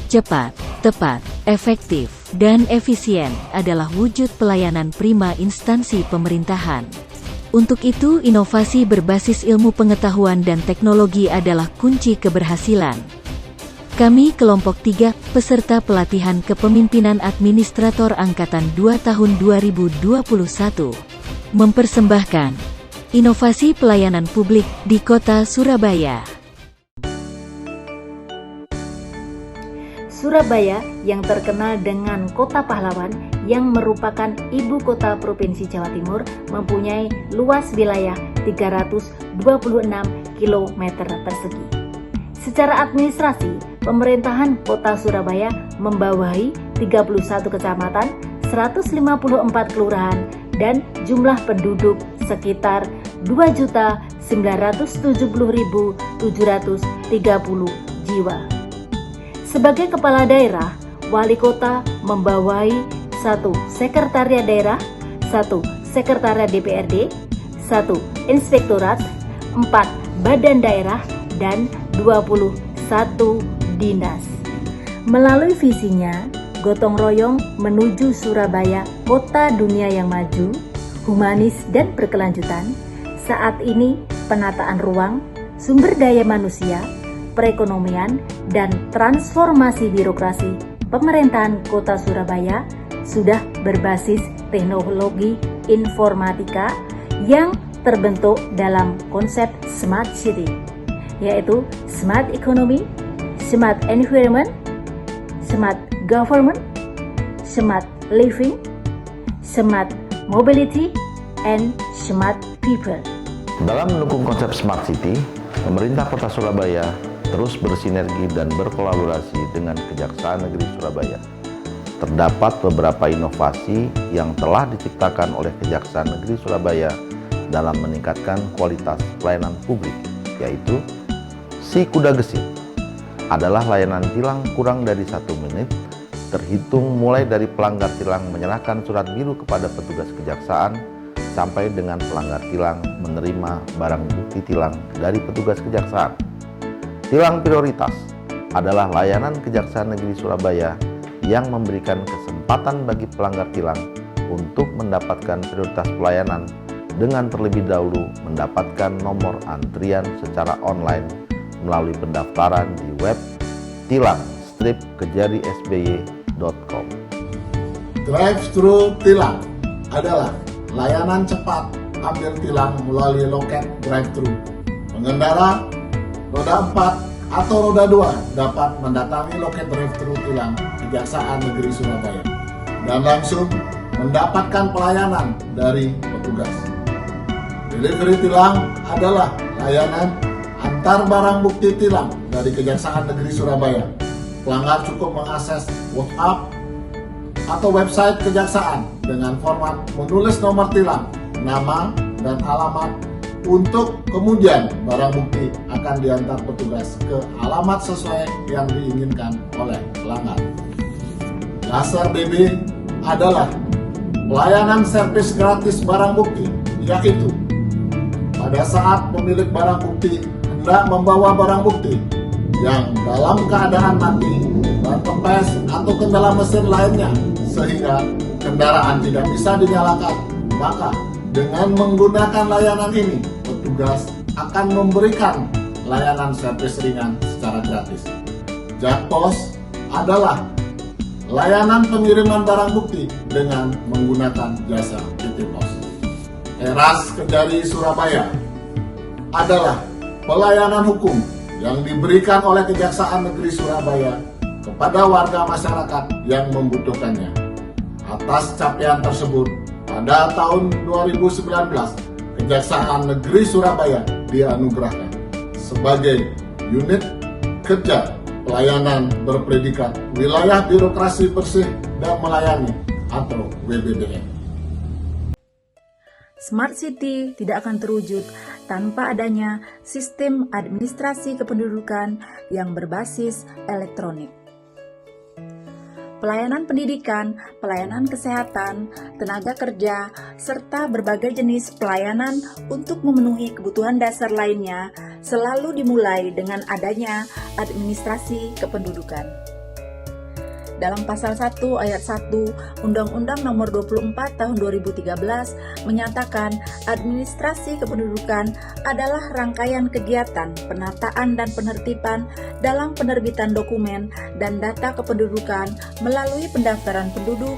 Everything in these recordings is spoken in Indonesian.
cepat, tepat, efektif, dan efisien adalah wujud pelayanan prima instansi pemerintahan. Untuk itu, inovasi berbasis ilmu pengetahuan dan teknologi adalah kunci keberhasilan. Kami kelompok 3, peserta pelatihan kepemimpinan administrator Angkatan 2 tahun 2021, mempersembahkan inovasi pelayanan publik di Kota Surabaya. Surabaya yang terkenal dengan Kota Pahlawan yang merupakan ibu kota Provinsi Jawa Timur mempunyai luas wilayah 326 km persegi. Secara administrasi, pemerintahan Kota Surabaya membawahi 31 kecamatan, 154 kelurahan, dan jumlah penduduk sekitar 2.970.730 jiwa. Sebagai kepala daerah, wali kota membawahi 1 sekretariat daerah, 1 sekretariat DPRD, 1 inspektorat, 4 badan daerah, dan 21 dinas. Melalui visinya, gotong royong menuju Surabaya, kota dunia yang maju, humanis dan berkelanjutan. Saat ini penataan ruang, sumber daya manusia, perekonomian, dan transformasi birokrasi pemerintahan Kota Surabaya sudah berbasis teknologi informatika yang terbentuk dalam konsep Smart City, yaitu Smart Economy, Smart Environment, Smart Government, Smart Living, Smart Mobility, and Smart People. Dalam mendukung konsep Smart City, pemerintah Kota Surabaya terus bersinergi dan berkolaborasi dengan Kejaksaan Negeri Surabaya. Terdapat beberapa inovasi yang telah diciptakan oleh Kejaksaan Negeri Surabaya dalam meningkatkan kualitas pelayanan publik, yaitu Si Kuda Gesit adalah layanan tilang kurang dari 1 menit, terhitung mulai dari pelanggar tilang menyerahkan surat biru kepada petugas kejaksaan sampai dengan pelanggar tilang menerima barang bukti tilang dari petugas kejaksaan. Tilang prioritas adalah layanan Kejaksaan Negeri Surabaya yang memberikan kesempatan bagi pelanggar tilang untuk mendapatkan prioritas pelayanan dengan terlebih dahulu mendapatkan nomor antrian secara online melalui pendaftaran di web tilang-kejari-sby.com. Drive-thru tilang adalah layanan cepat ambil tilang melalui loket drive-thru. Pengendara roda 4 atau roda 2 dapat mendatangi loket drive-thru tilang Kejaksaan Negeri Surabaya dan langsung mendapatkan pelayanan dari petugas. Delivery tilang adalah layanan antar barang bukti tilang dari Kejaksaan Negeri Surabaya. Pelanggar cukup mengakses WhatsApp atau website Kejaksaan dengan format menulis nomor tilang, nama, dan alamat. Untuk kemudian barang bukti akan diantar petugas ke alamat sesuai yang diinginkan oleh pelanggar. Laser DB adalah pelayanan servis gratis barang bukti, yaitu pada saat pemilik barang bukti hendak membawa barang bukti yang dalam keadaan mati, ban kempes, atau kendala mesin lainnya sehingga kendaraan tidak bisa dinyalakan, maka dengan menggunakan layanan ini, petugas akan memberikan layanan servis ringan secara gratis. Jakpos adalah layanan pengiriman barang bukti dengan menggunakan jasa PT Pos. Teras Kejari Surabaya adalah pelayanan hukum yang diberikan oleh Kejaksaan Negeri Surabaya kepada warga masyarakat yang membutuhkannya. Atas capaian tersebut, pada tahun 2019, Kejaksaan Negeri Surabaya dianugerahkan sebagai unit kerja pelayanan berpredikat wilayah birokrasi bersih dan melayani atau WBBM. Smart City tidak akan terwujud tanpa adanya sistem administrasi kependudukan yang berbasis elektronik. Pelayanan pendidikan, pelayanan kesehatan, tenaga kerja, serta berbagai jenis pelayanan untuk memenuhi kebutuhan dasar lainnya selalu dimulai dengan adanya administrasi kependudukan. dalam pasal 1 ayat 1 Undang-Undang Nomor 24 Tahun 2013 menyatakan administrasi kependudukan adalah rangkaian kegiatan penataan dan penertiban dalam penerbitan dokumen dan data kependudukan melalui pendaftaran penduduk,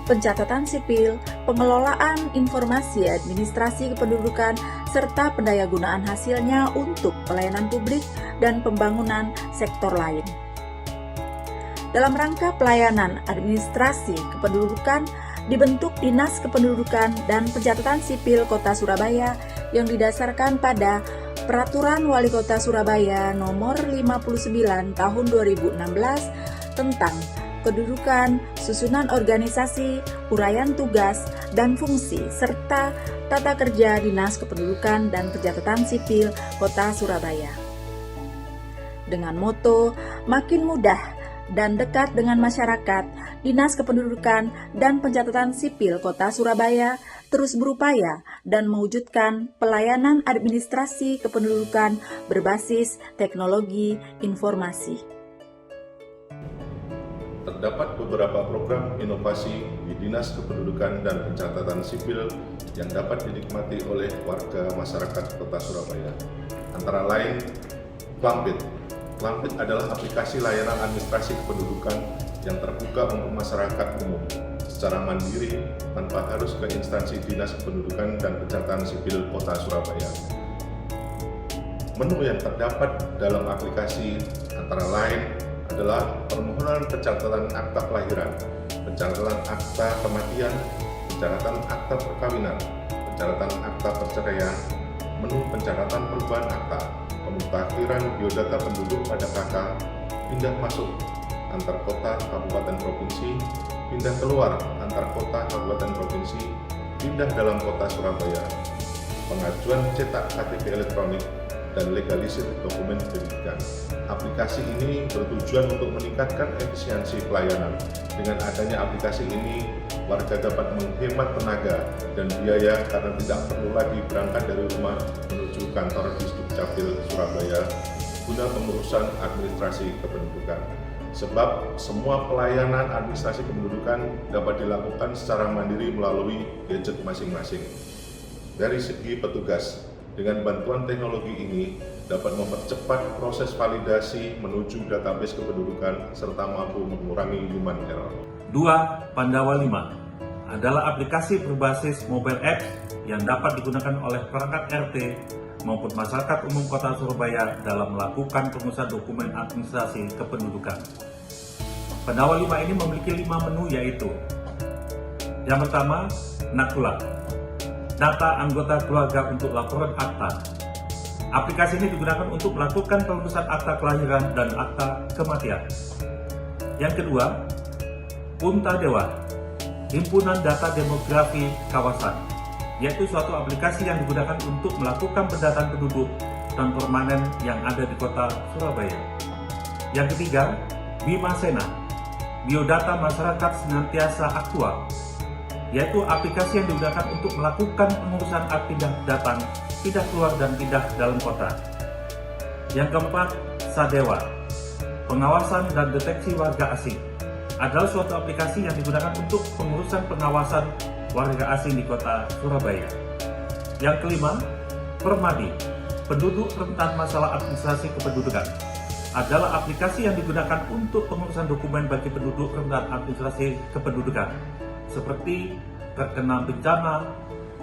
pencatatan sipil, pengelolaan informasi administrasi kependudukan, serta pendayagunaan hasilnya untuk pelayanan publik dan pembangunan sektor lain. Dalam rangka pelayanan administrasi kependudukan, dibentuk Dinas Kependudukan dan Pencatatan Sipil Kota Surabaya yang didasarkan pada Peraturan Wali Kota Surabaya Nomor 59 Tahun 2016 tentang kedudukan, susunan organisasi, uraian tugas dan fungsi, serta tata kerja Dinas Kependudukan dan Pencatatan Sipil Kota Surabaya. Dengan moto makin mudah dan dekat dengan masyarakat, Dinas Kependudukan dan Pencatatan Sipil Kota Surabaya terus berupaya dan mewujudkan pelayanan administrasi kependudukan berbasis teknologi informasi. Terdapat beberapa program inovasi di Dinas Kependudukan dan Pencatatan Sipil yang dapat dinikmati oleh warga masyarakat Kota Surabaya. Antara lain, Klampit. Klampit adalah aplikasi layanan administrasi kependudukan yang terbuka untuk masyarakat umum secara mandiri tanpa harus ke instansi Dinas Kependudukan dan Pencatatan Sipil Kota Surabaya. Menu yang terdapat dalam aplikasi antara lain adalah permohonan pencatatan akta kelahiran, pencatatan akta kematian, pencatatan akta perkawinan, pencatatan akta perceraian, menu pencatatan perubahan akta, pemutakhiran biodata penduduk pada KK, pindah masuk antar kota, kabupaten, provinsi, pindah keluar antar kota, kabupaten, provinsi, pindah dalam kota Surabaya, pengajuan cetak KTP elektronik, dan legalisir dokumen pendidikan. Aplikasi ini bertujuan untuk meningkatkan efisiensi pelayanan. Dengan adanya aplikasi ini, warga dapat menghemat tenaga dan biaya karena tidak perlu lagi berangkat dari rumah menuju kantor Disdukcapil Surabaya guna pengurusan administrasi kependudukan. Sebab semua pelayanan administrasi kependudukan dapat dilakukan secara mandiri melalui gadget masing-masing. Dari segi petugas, dengan bantuan teknologi ini dapat mempercepat proses validasi menuju database kependudukan serta mampu mengurangi human error. 2. Pandawa 5 adalah aplikasi berbasis mobile apps yang dapat digunakan oleh perangkat RT maupun masyarakat umum Kota Surabaya dalam melakukan pengurusan dokumen administrasi kependudukan. Pandawa 5 ini memiliki 5 menu, yaitu yang pertama, Nakula, data anggota keluarga untuk laporan akta. Aplikasi ini digunakan untuk melakukan pengurusan akta kelahiran dan akta kematian. Yang kedua, Punta Dewa, himpunan data demografi kawasan, yaitu suatu aplikasi yang digunakan untuk melakukan pendataan penduduk dan permanen yang ada di Kota Surabaya. Yang ketiga, Bima Sena, biodata masyarakat senantiasa aktual, yaitu aplikasi yang digunakan untuk melakukan pengurusan pindah datang, pindah keluar, dan pindah dalam kota. Yang keempat, Sadewa, pengawasan dan deteksi warga asing, adalah suatu aplikasi yang digunakan untuk pengurusan pengawasan warga asing di Kota Surabaya. Yang kelima, Permadi, penduduk rentan masalah administrasi kependudukan, adalah aplikasi yang digunakan untuk pengurusan dokumen bagi penduduk rentan administrasi kependudukan, seperti terkena bencana,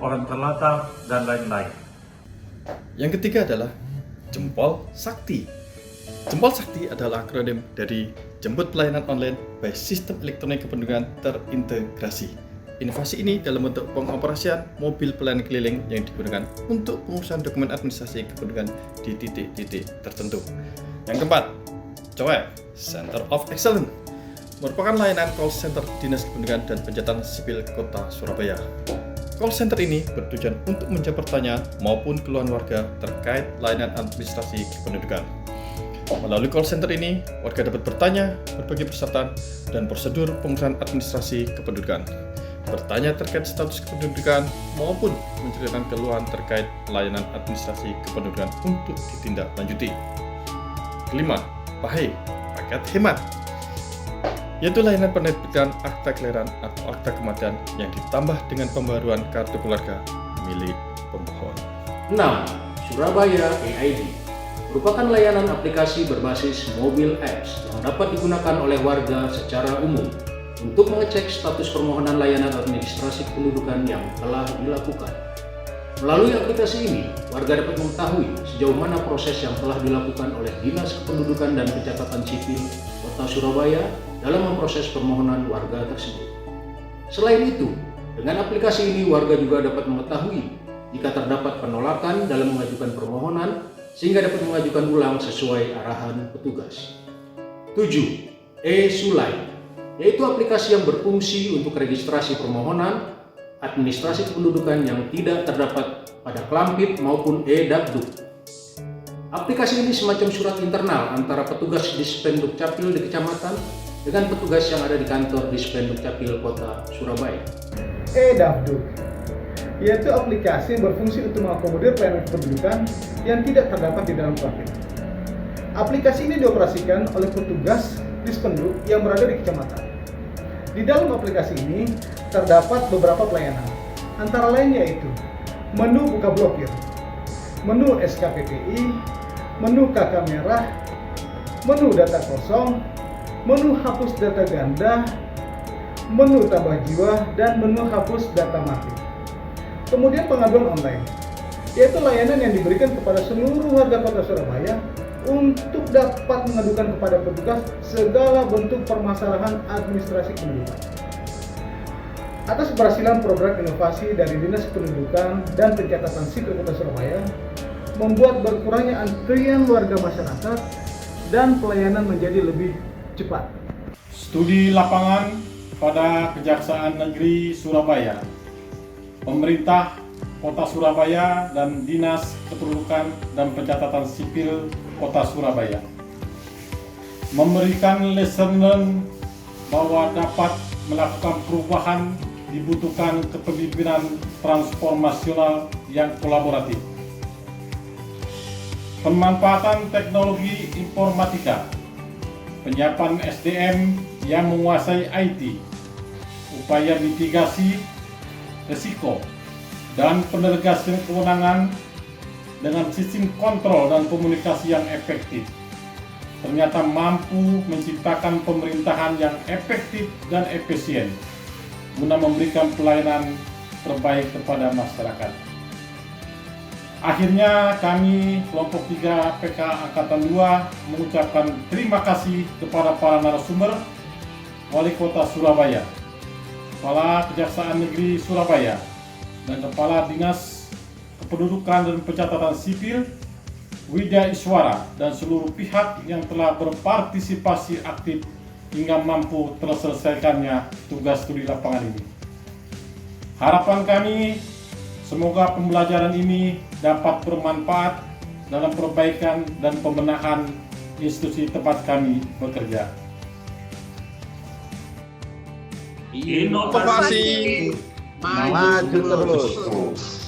orang terlantar, dan lain-lain. Yang ketiga adalah Jempol Sakti. Jempol Sakti adalah akronim dari Jemput Pelayanan Online by Sistem Elektronik Kependudukan Terintegrasi. Inovasi ini dalam bentuk pengoperasian mobil pelayanan keliling yang digunakan untuk pengurusan dokumen administrasi kependudukan di titik-titik tertentu. Yang keempat, COEK, Center of Excellence, merupakan layanan call center Dinas Kependudukan dan Pencatatan Sipil Kota Surabaya. Call center ini bertujuan untuk menjawab pertanyaan maupun keluhan warga terkait layanan administrasi kependudukan. Melalui call center ini, warga dapat bertanya berbagai persyaratan dan prosedur pengurusan administrasi kependudukan, bertanya terkait status kependudukan maupun menceritakan keluhan terkait layanan administrasi kependudukan untuk ditindaklanjuti. Kelima, PAHE, paket hemat. yaitu layanan penerbitan akta kelahiran atau akta kematian yang ditambah dengan pembaruan kartu keluarga milik pemohon. 6. Surabaya eID merupakan layanan aplikasi berbasis mobile apps yang dapat digunakan oleh warga secara umum untuk mengecek status permohonan layanan administrasi kependudukan yang telah dilakukan. Melalui aplikasi ini, warga dapat mengetahui sejauh mana proses yang telah dilakukan oleh Dinas Kependudukan dan Pencatatan Sipil Kota Surabaya dalam memproses permohonan warga tersebut. Selain itu, dengan aplikasi ini warga juga dapat mengetahui jika terdapat penolakan dalam mengajukan permohonan sehingga dapat mengajukan ulang sesuai arahan petugas. 7. E-Sulai, yaitu aplikasi yang berfungsi untuk registrasi permohonan administrasi kependudukan yang tidak terdapat pada Klampit maupun e-Dagduk. Aplikasi ini semacam surat internal antara petugas Dispenduk Capil di kecamatan dengan petugas yang ada di kantor Dispenduk Capil Kota Surabaya. E-Dagduk, yaitu aplikasi yang berfungsi untuk mengakomodir pelayanan kependudukan yang tidak terdapat di dalam Klampit. Aplikasi ini dioperasikan oleh petugas Dispenduk yang berada di kecamatan. Di dalam aplikasi ini terdapat beberapa pelayanan, antara lain yaitu menu buka blokir, menu SKPTI, menu KK merah, menu data kosong, menu hapus data ganda, menu tambah jiwa, dan menu hapus data mati. Kemudian pengaduan online, yaitu layanan yang diberikan kepada seluruh warga Kota Surabaya untuk dapat mengadukan kepada petugas segala bentuk permasalahan administrasi kependudukan. Atas keberhasilan program inovasi dari Dinas Kependudukan dan Pencatatan Sipil Kota Surabaya membuat berkurangnya antrian warga masyarakat dan pelayanan menjadi lebih cepat. Studi lapangan pada Kejaksaan Negeri Surabaya, pemerintah Kota Surabaya dan Dinas Kependudukan dan Pencatatan Sipil Kota Surabaya memberikan lesson learned bahwa dapat melakukan perubahan dibutuhkan kepemimpinan transformasional yang kolaboratif. Pemanfaatan teknologi informatika, penyiapan SDM yang menguasai IT, upaya mitigasi risiko, dan pendelegasian kewenangan dengan sistem kontrol dan komunikasi yang efektif ternyata mampu menciptakan pemerintahan yang efektif dan efisien guna memberikan pelayanan terbaik kepada masyarakat. Akhirnya kami kelompok 3 PK Angkatan 2 mengucapkan terima kasih kepada para narasumber, Wali Kota Surabaya, Kepala Kejaksaan Negeri Surabaya, dan Kepala Dinas Kependudukan dan Pencatatan Sipil, Widya Iswara, dan seluruh pihak yang telah berpartisipasi aktif hingga mampu terselesaikannya tugas studi lapangan ini. Harapan kami, semoga pembelajaran ini dapat bermanfaat dalam perbaikan dan pembenahan institusi tempat kami bekerja. Inovasi maju terus.